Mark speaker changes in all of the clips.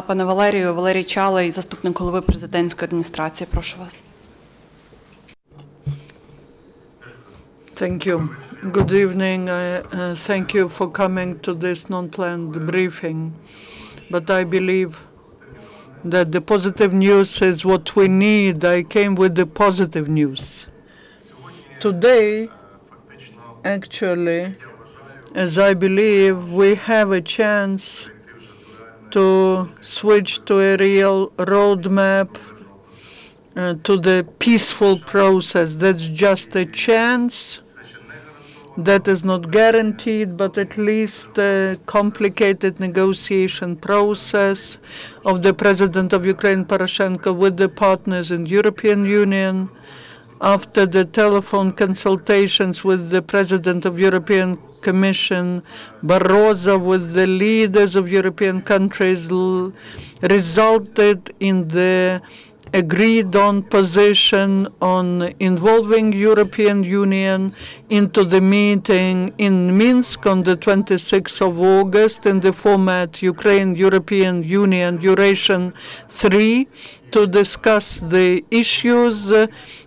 Speaker 1: Пане Валерію, Валерій Чалий, заступник голови президентської адміністрації. Прошу вас.
Speaker 2: Thank you. Good evening. Thank you for coming to this non-planned briefing. But I believe that the positive news is what we need. I came with the positive news. Today, actually, as I believe, we have a chance to switch to a real roadmap to the peaceful process. That's just a chance. That is not guaranteed, but at least a complicated negotiation process of the President of Ukraine, Poroshenko, with the partners in the European Union after the telephone consultations with the President of European Commission, Barroso, with the leaders of European countries, resulted in the agreed-on position on involving European Union into the meeting in Minsk on the 26th of August in the format Ukraine-European Union Duration 3 to discuss the issues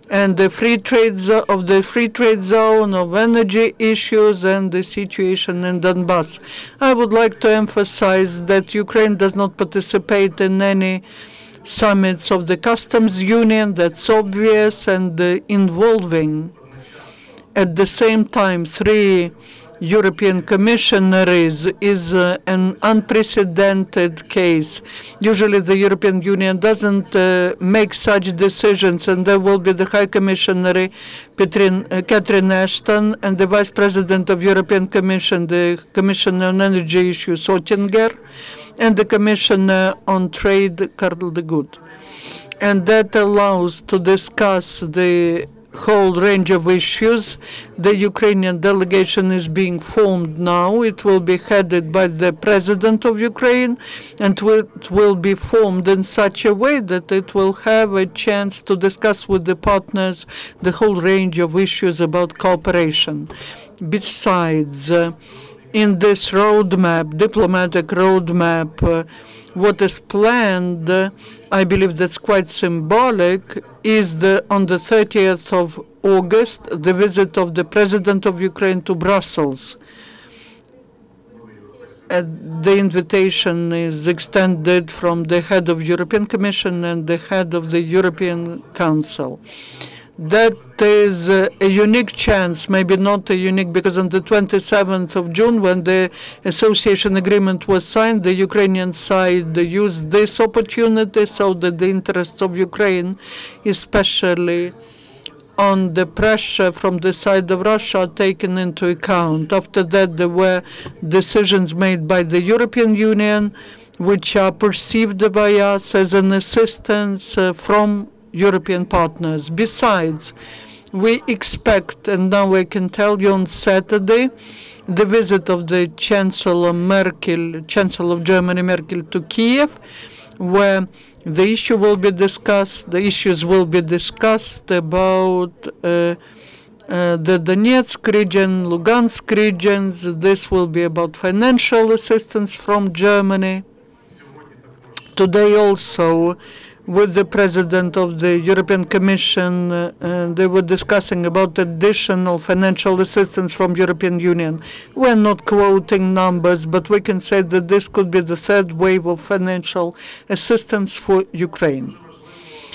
Speaker 2: and the free trade zone, of energy issues and the situation in Donbass. I would like to emphasize that Ukraine does not participate in any summits of the customs union. That's obvious, and involving at the same time 3 European commissionaries is an unprecedented case. Usually the European Union doesn't make such decisions, and there will be the High Commissioner Catherine Ashton and the Vice President of European Commission, the Commissioner on Energy Issues, Oettinger, and the Commissioner on Trade, Karl de Gucht. And that allows to discuss the whole range of issues. The Ukrainian delegation is being formed now. It will be headed by the President of Ukraine, and it will be formed in such a way that it will have a chance to discuss with the partners the whole range of issues about cooperation. Besides, in this roadmap, diplomatic roadmap, what is planned, I believe that's quite symbolic, is on the 30th of August, the visit of the President of Ukraine to Brussels. The invitation is extended from the head of European Commission and the head of the European Council. That is a unique chance, maybe not a unique, because on the 27th of June, when the association agreement was signed, the Ukrainian side used this opportunity so that the interests of Ukraine, especially on the pressure from the side of Russia, are taken into account. After that, there were decisions made by the European Union, which are perceived by us as an assistance from European partners. Besides, we expect, and now I can tell you on Saturday, the visit of the Chancellor of Germany, Merkel, to Kiev, where the issues will be discussed about the Donetsk region, Lugansk regions. This will be about financial assistance from Germany. Today also, with the President of the European Commission, they were discussing about additional financial assistance from European Union. We're not quoting numbers, but we can say that this could be the 3rd wave of financial assistance for Ukraine.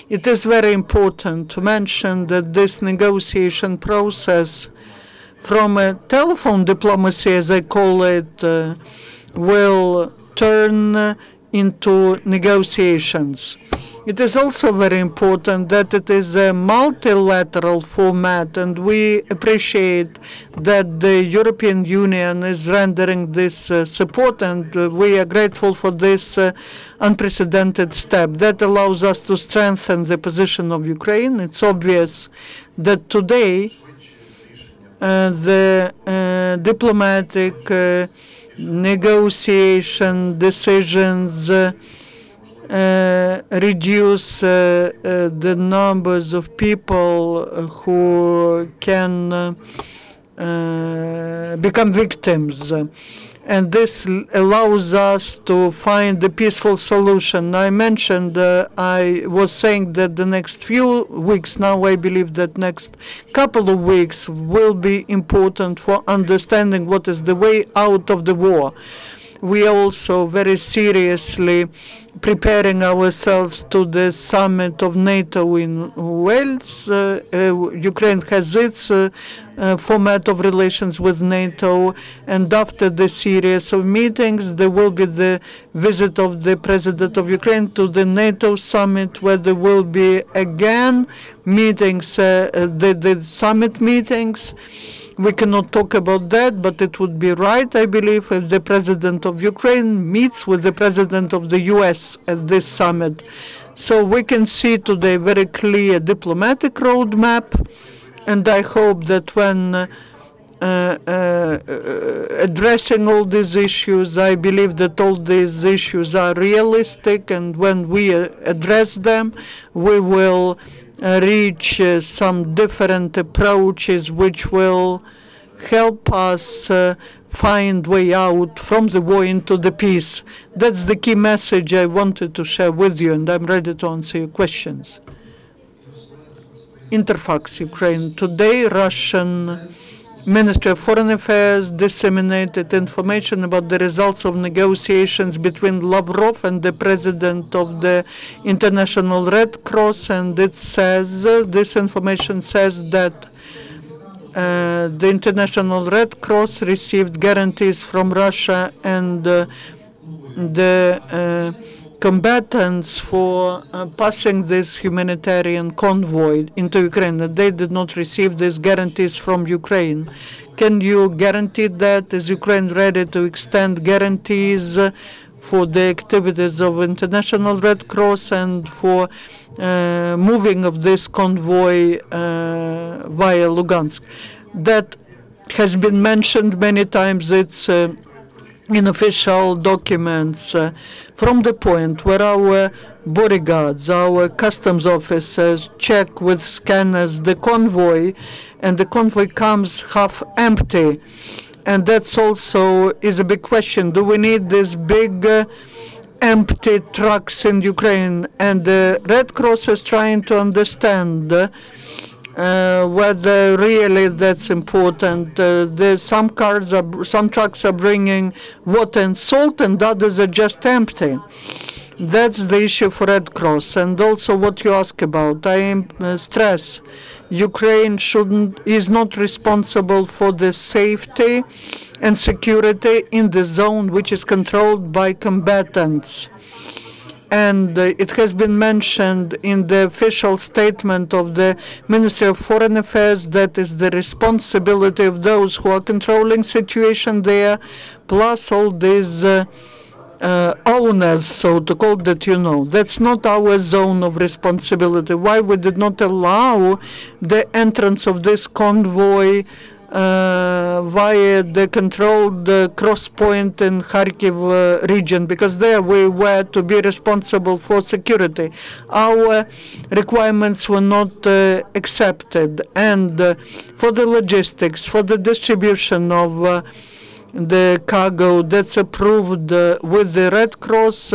Speaker 2: It is very important to mention that this negotiation process, from a telephone diplomacy, as I call it, will turn into negotiations. It is also very important that it is a multilateral format, and we appreciate that the European Union is rendering this support, and we are grateful for this unprecedented step. That allows us to strengthen the position of Ukraine. It's obvious that today the diplomatic negotiation decisions reduce the numbers of people who can become victims. and this allows us to find a peaceful solution. I mentioned, I was saying that the next few weeks, now I believe that next couple of weeks will be important for understanding what is the way out of the war. We are also very seriously preparing ourselves to the summit of NATO in Wales. Ukraine has its format of relations with NATO, and after the series of meetings, there will be the visit of the President of Ukraine to the NATO summit, where there will be again meetings, the summit meetings. We cannot talk about that, but it would be right, I believe, if the President of Ukraine meets with the President of the US at this summit. So we can see today very clear diplomatic roadmap, and I hope that when addressing all these issues, I believe that all these issues are realistic, and when we address them, we will reach some different approaches which will help us find way out from the war into the peace. That's the key message I wanted to share with you, and I'm ready to answer your questions. Interfax, Ukraine. Today, Russian Ministry of Foreign Affairs disseminated information about the results of negotiations between Lavrov and the president of the International Red Cross, and it says, this information says that the International Red Cross received guarantees from Russia and the combatants for passing this humanitarian convoy into Ukraine. They did not receive these guarantees from Ukraine. Can you guarantee that? Is Ukraine ready to extend guarantees for the activities of International Red Cross and for moving of this convoy via Lugansk? That has been mentioned many times. It's in official documents, from the point where our bodyguards, our customs officers check with scanners the convoy, and the convoy comes half empty. And that's also is a big question. Do we need these big empty trucks in Ukraine? And the Red Cross is trying to understand whether really that's important. Some trucks are bringing water and salt, and others are just empty. That's the issue for Red Cross. And also what you ask about, I stress, Ukraine is not responsible for the safety and security in the zone which is controlled by combatants. And it has been mentioned in the official statement of the Ministry of Foreign Affairs that is the responsibility of those who are controlling situation there, plus all these owners, so to call that, you know. That's not our zone of responsibility. Why we did not allow the entrance of this convoy via the controlled cross point in Kharkiv region, because there we were to be responsible for security. Our requirements were not accepted, and for the logistics, for the distribution of the cargo that's approved with the Red Cross,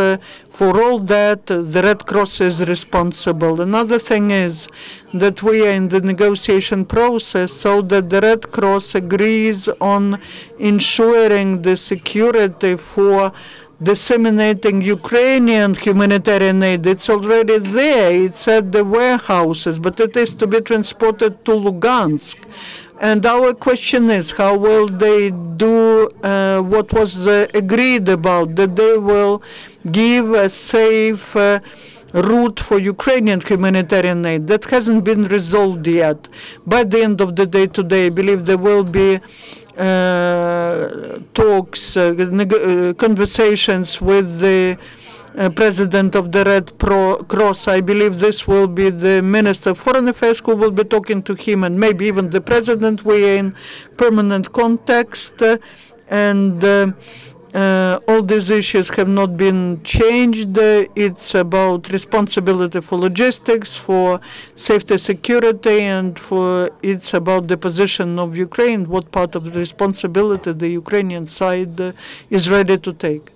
Speaker 2: for all that, the Red Cross is responsible. Another thing is that we are in the negotiation process so that the Red Cross agrees on ensuring the security for disseminating Ukrainian humanitarian aid. It's already there. It's at the warehouses, but it is to be transported to Lugansk. And our question is, how will they do what was agreed about, that they will give a safe route for Ukrainian humanitarian aid? That hasn't been resolved yet. By the end of the day today, I believe there will be talks, conversations with the President of the Red Cross. I believe this will be the Minister of Foreign Affairs who will be talking to him, and maybe even the President. We are in permanent context, and All these issues have not been changed. It's about responsibility for logistics, for safety, security, and it's about the position of Ukraine, what part of the responsibility the Ukrainian side is ready to take.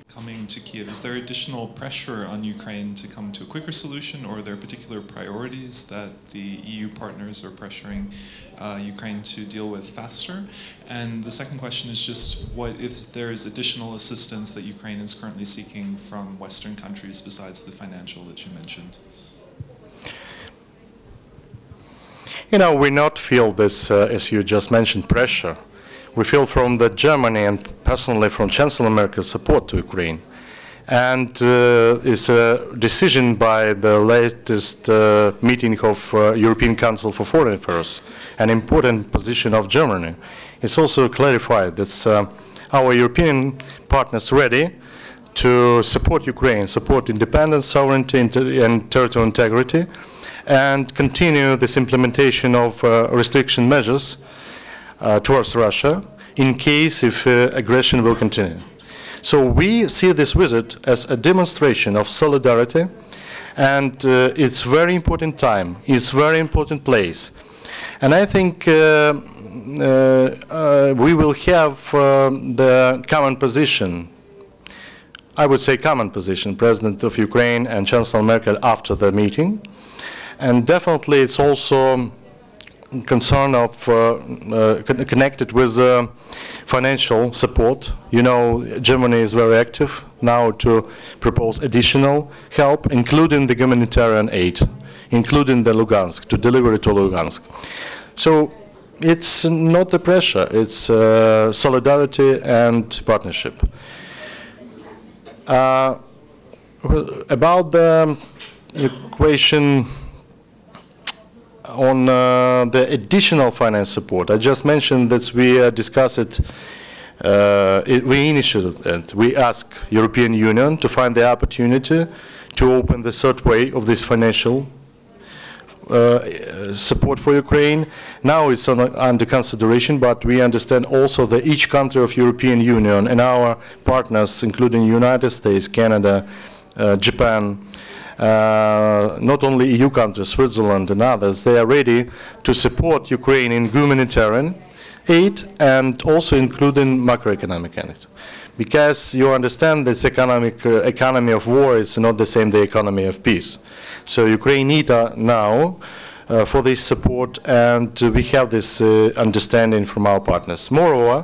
Speaker 3: Coming to Kiev, is there additional pressure on Ukraine to come to a quicker solution, or are there particular priorities that the EU partners are pressuring Ukraine to deal with faster? And the second question is just what if there is additional assistance that Ukraine is currently seeking from Western countries besides the financial that you mentioned?
Speaker 4: You know, we not feel this, as you just mentioned, pressure. We feel from the Germany and personally from Chancellor Merkel's support to Ukraine. And it's a decision by the latest meeting of European Council for Foreign Affairs, an important position of Germany. It's also clarified that our European partners ready to support Ukraine, support independence, sovereignty, and territorial integrity, and continue this implementation of restriction measures towards Russia in case if aggression will continue. So we see this visit as a demonstration of solidarity, and it's very important time, it's very important place. And I think we will have the common position, I would say common position, President of Ukraine and Chancellor Merkel after the meeting. And definitely it's also concern of connected with financial support. You know, Germany is very active now to propose additional help, including the humanitarian aid, including the Lugansk, to deliver it to Lugansk. So it's not the pressure, it's solidarity and partnership. About the equation on the additional finance support, I just mentioned that we discussed it, we initiated it. We asked European Union to find the opportunity to open the third way of this financial support for Ukraine. Now it's under consideration, but we understand also that each country of European Union and our partners, including United States, Canada, Japan, not only EU countries, Switzerland and others, they are ready to support Ukraine in humanitarian aid and also including macroeconomic aid. Because you understand this economy of war is not the same the economy of peace. So Ukraine needs now for this support, and we have this understanding from our partners. Moreover,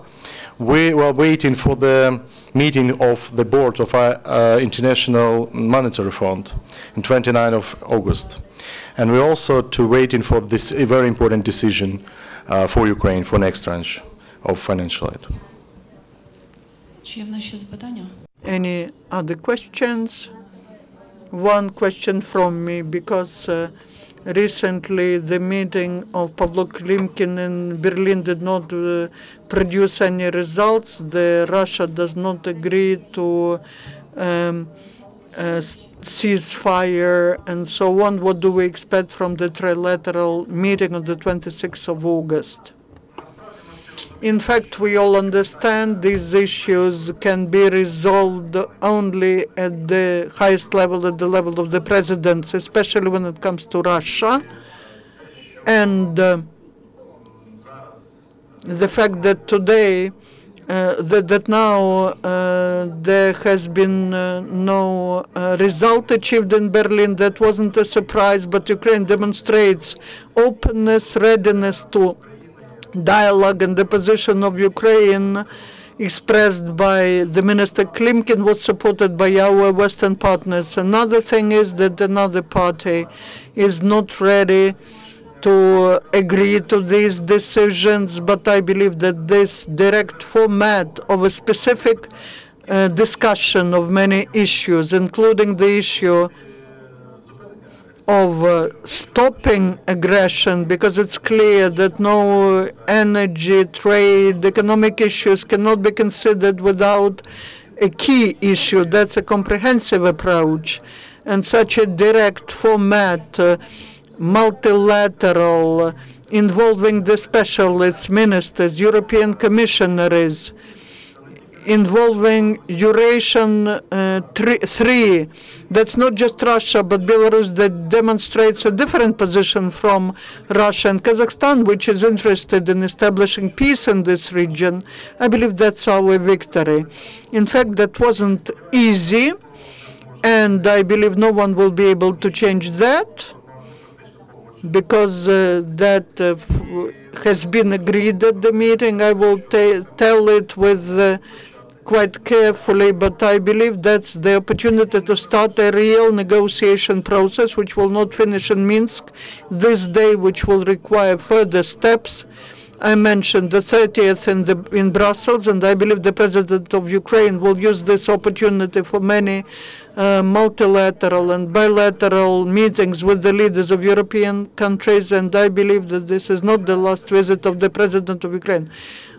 Speaker 4: we were waiting for the meeting of the board of our International Monetary Fund on 29th of August. And we're also waiting for this very important decision for Ukraine for next tranche of financial aid.
Speaker 2: Any other questions? One question from me, because recently the meeting of Pavlo Klimkin in Berlin did not produce any results. Russia does not agree to ceasefire and so on. What do we expect from the trilateral meeting on the 26th of August? In fact, we all understand these issues can be resolved only at the highest level, at the level of the presidents, especially when it comes to Russia. And the fact that today, that now there has been no result achieved in Berlin, that wasn't a surprise, but Ukraine demonstrates openness, readiness to dialogue, and the position of Ukraine expressed by the Minister Klimkin was supported by our Western partners. Another thing is that another party is not ready to agree to these decisions, but I believe that this direct format of a specific discussion of many issues, including the issue of stopping aggression, because it's clear that no energy, trade, economic issues cannot be considered without a key issue. That's a comprehensive approach. And such a direct format, multilateral, involving the specialists, ministers, European commissioners, involving Eurasian three. That's not just Russia, but Belarus, that demonstrates a different position from Russia and Kazakhstan, which is interested in establishing peace in this region. I believe that's our victory. In fact, that wasn't easy, and I believe no one will be able to change that, because that has been agreed at the meeting. I will tell it with quite carefully, but I believe that's the opportunity to start a real negotiation process, which will not finish in Minsk this day, which will require further steps. I mentioned the 30th in Brussels, and I believe the President of Ukraine will use this opportunity for many multilateral and bilateral meetings with the leaders of European countries, and I believe that this is not the last visit of the President of Ukraine.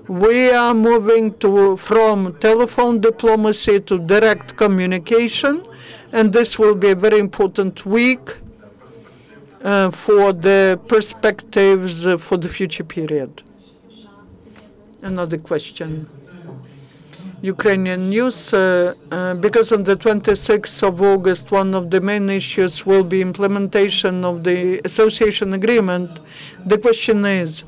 Speaker 2: We are moving from telephone diplomacy to direct communication, and this will be a very important week for the perspectives for the future period. Another question. Ukrainian news, because on the 26th of August, one of the main issues will be implementation of the association agreement. The question is,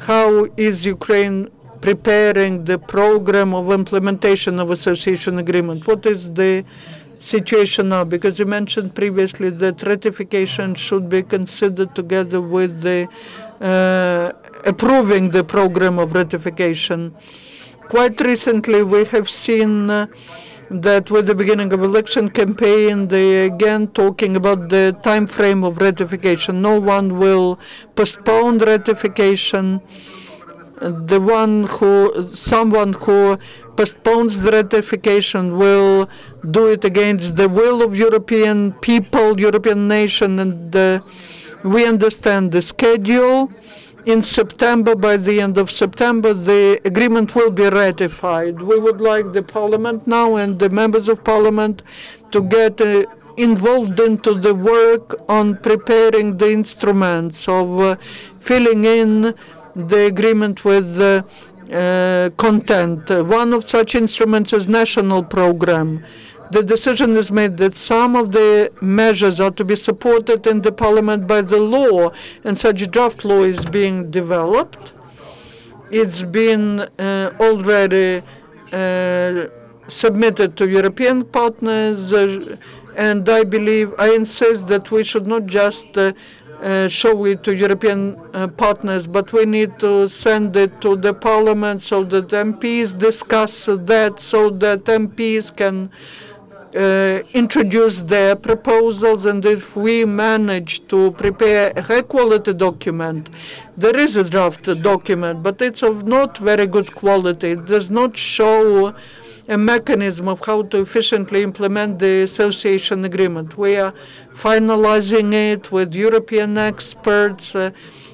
Speaker 2: how is Ukraine preparing the program of implementation of association agreement? What is the situation now? Because you mentioned previously that ratification should be considered together with the approving the program of ratification. Quite recently, we have seen that with the beginning of election campaign, they again talking about the time frame of ratification. No one will postpone ratification. Someone who postpones the ratification will do it against the will of European people, European nation, and we understand the schedule. In September, by the end of September, the agreement will be ratified. We would like the Parliament now and the members of Parliament to get involved into the work on preparing the instruments of filling in the agreement with content. One of such instruments is national program. The decision is made that some of the measures are to be supported in the Parliament by the law, and such draft law is being developed. It's been already submitted to European partners, and I insist that we should not just show it to European partners, but we need to send it to the Parliament so that MPs discuss that, so that MPs can introduce their proposals. And if we manage to prepare a high-quality document, there is a draft document, but it's of not very good quality. It does not show a mechanism of how to efficiently implement the association agreement. We are finalizing it with European experts.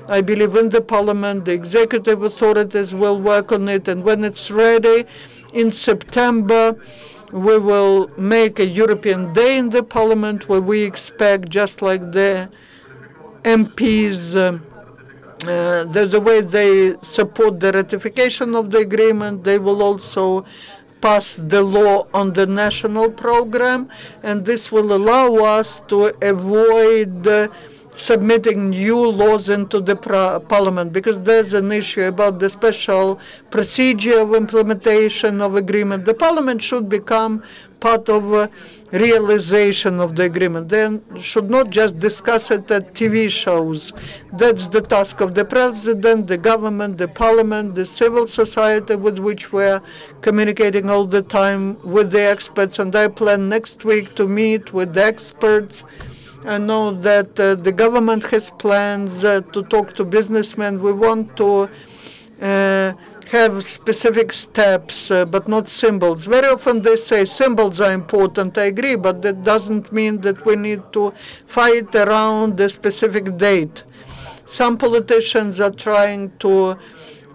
Speaker 2: I believe in the Parliament, the executive authorities will work on it, and when it's ready in September, we will make a European Day in the Parliament where we expect, just like the MPs, the way they support the ratification of the agreement, they will also pass the law on the national program, and this will allow us to avoid submitting new laws into the Parliament, because there's an issue about the special procedure of implementation of agreement. The Parliament should become part of realization of the agreement. They should not just discuss it at TV shows. That's the task of the President, the government, the Parliament, the civil society with which we're communicating all the time with the experts, and I plan next week to meet with the experts. I know that the government has plans to talk to businessmen. We want to have specific steps, but not symbols. Very often they say symbols are important. I agree, but that doesn't mean that we need to fight around a specific date. Some politicians are trying to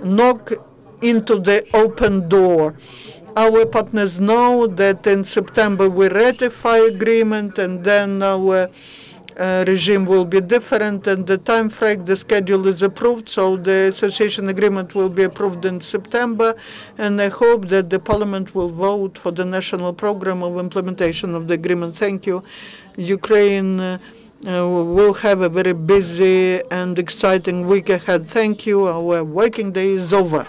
Speaker 2: knock into the open door. Our partners know that in September we ratify agreement, and then our regime will be different, and the time frame, the schedule is approved, so the association agreement will be approved in September, and I hope that the Parliament will vote for the national program of implementation of the agreement. Thank you. Ukraine will have a very busy and exciting week ahead. Thank you. Our working day is over.